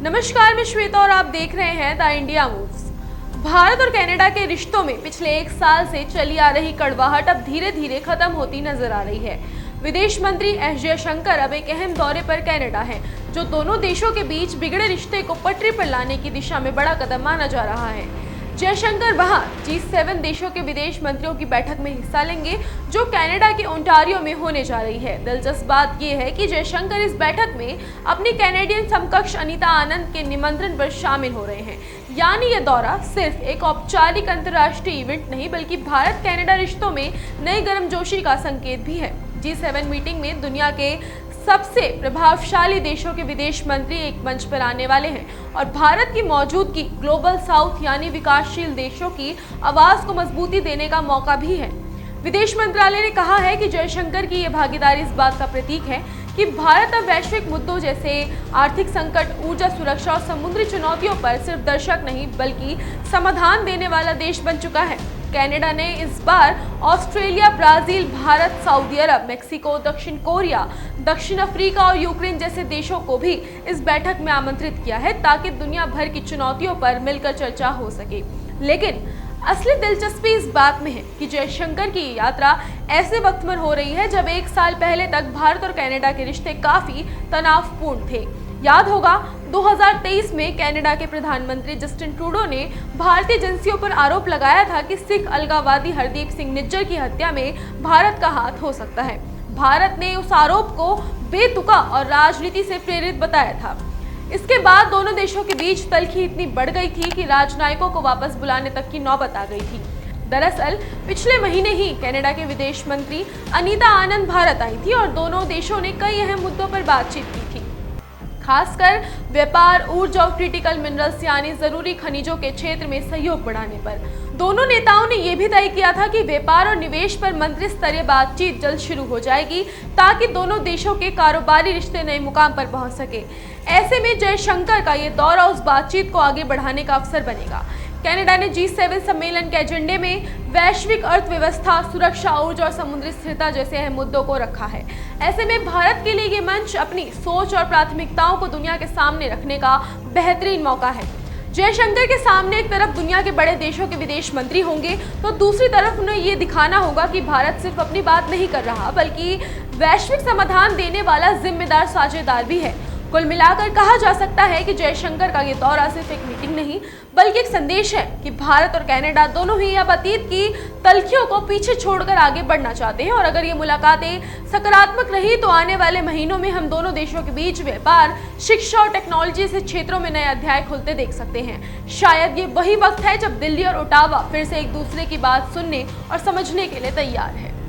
नमस्कार, मैं श्वेता और आप देख रहे हैं द इंडिया मूव्स। भारत और कनाडा के रिश्तों में पिछले एक साल से चली आ रही कड़वाहट अब धीरे धीरे खत्म होती नजर आ रही है। विदेश मंत्री एस जयशंकर अब एक अहम दौरे पर कनाडा हैं, जो दोनों देशों के बीच बिगड़े रिश्ते को पटरी पर लाने की दिशा में बड़ा कदम माना जा रहा है। जयशंकर वहां G7 देशों के विदेश मंत्रियों की बैठक में हिस्सा लेंगे, जो कनाडा के ओंटारियो में होने जा रही है। दिलचस्प बात यह है कि जयशंकर इस बैठक में अपनी कैनेडियन समकक्ष अनीता आनंद के निमंत्रण पर शामिल हो रहे हैं। यानी यह दौरा सिर्फ एक औपचारिक अंतर्राष्ट्रीय इवेंट नहीं, बल्कि भारत कनाडा रिश्तों में नई गर्मजोशी का संकेत भी है। G7 मीटिंग में दुनिया के सबसे प्रभावशाली देशों के विदेश मंत्री एक मंच पर आने वाले हैं और भारत की मौजूदगी ग्लोबल साउथ यानी विकासशील देशों की आवाज को मजबूती देने का मौका भी है। विदेश मंत्रालय ने कहा है कि जयशंकर की यह भागीदारी इस बात का प्रतीक है कि भारत अब वैश्विक मुद्दों जैसे आर्थिक संकट, ऊर्जा सुरक्षा और समुद्री चुनौतियों पर सिर्फ दर्शक नहीं बल्कि समाधान देने वाला देश बन चुका है। कनाडा ने इस बार ऑस्ट्रेलिया, ब्राजील, भारत, सऊदी अरब, मेक्सिको, दक्षिण कोरिया, दक्षिण अफ्रीका और यूक्रेन जैसे देशों को भी इस बैठक में आमंत्रित किया है ताकि दुनिया भर की चुनौतियों पर मिलकर चर्चा हो सके। लेकिन असली दिलचस्पी इस बात में है कि जयशंकर की यात्रा ऐसे वक्त में हो रही है जब एक साल पहले तक भारत और कनाडा के रिश्ते काफी तनावपूर्ण थे। याद होगा 2023 में कनाडा के प्रधानमंत्री जस्टिन ट्रूडो ने भारतीय एजेंसियों पर आरोप लगाया था कि सिख अलगाववादी हरदीप सिंह निज्जर की हत्या में भारत का हाथ हो सकता है। भारत ने उस आरोप को बेतुका और राजनीति से प्रेरित बताया था। इसके बाद दोनों देशों के बीच तल्खी इतनी बढ़ गई थी कि राजनयिकों को वापस बुलाने तक की नौबत आ गई थी। दरअसल पिछले महीने ही कनाडा के विदेश मंत्री अनीता आनंद भारत आई थी और दोनों देशों ने कई अहम मुद्दों पर बातचीत की थी, खासकर व्यापार, ऊर्जा और क्रिटिकल मिनरल्स यानी जरूरी खनिजों के क्षेत्र में सहयोग बढ़ाने पर। दोनों नेताओं ने यह भी तय किया था कि व्यापार और निवेश पर मंत्री स्तरीय बातचीत जल्द शुरू हो जाएगी ताकि दोनों देशों के कारोबारी रिश्ते नए मुकाम पर पहुंच सके। ऐसे में जयशंकर का ये दौरा उस बातचीत को आगे बढ़ाने का अवसर बनेगा। कनाडा ने G7 सम्मेलन के एजेंडे में वैश्विक अर्थव्यवस्था, सुरक्षा, ऊर्जा और समुद्री स्थिरता जैसे अहम मुद्दों को रखा है। ऐसे में भारत के लिए ये मंच अपनी सोच और प्राथमिकताओं को दुनिया के सामने रखने का बेहतरीन मौका है। जयशंकर के सामने एक तरफ दुनिया के बड़े देशों के विदेश मंत्री होंगे तो दूसरी तरफ उन्हें ये दिखाना होगा कि भारत सिर्फ अपनी बात नहीं कर रहा बल्कि वैश्विक समाधान देने वाला जिम्मेदार साझेदार भी है। कुल मिलाकर कहा जा सकता है कि जयशंकर का ये दौरा सिर्फ एक मीटिंग नहीं बल्कि एक संदेश है कि भारत और कनाडा दोनों ही अब अतीत की तल्खियों को पीछे छोड़कर आगे बढ़ना चाहते हैं और अगर ये मुलाकातें सकारात्मक रही तो आने वाले महीनों में हम दोनों देशों के बीच व्यापार, शिक्षा और टेक्नोलॉजी से क्षेत्रों में नए अध्याय खुलते देख सकते हैं। शायद ये वही वक्त है जब दिल्ली और ओटावा फिर से एक दूसरे की बात सुनने और समझने के लिए तैयार है।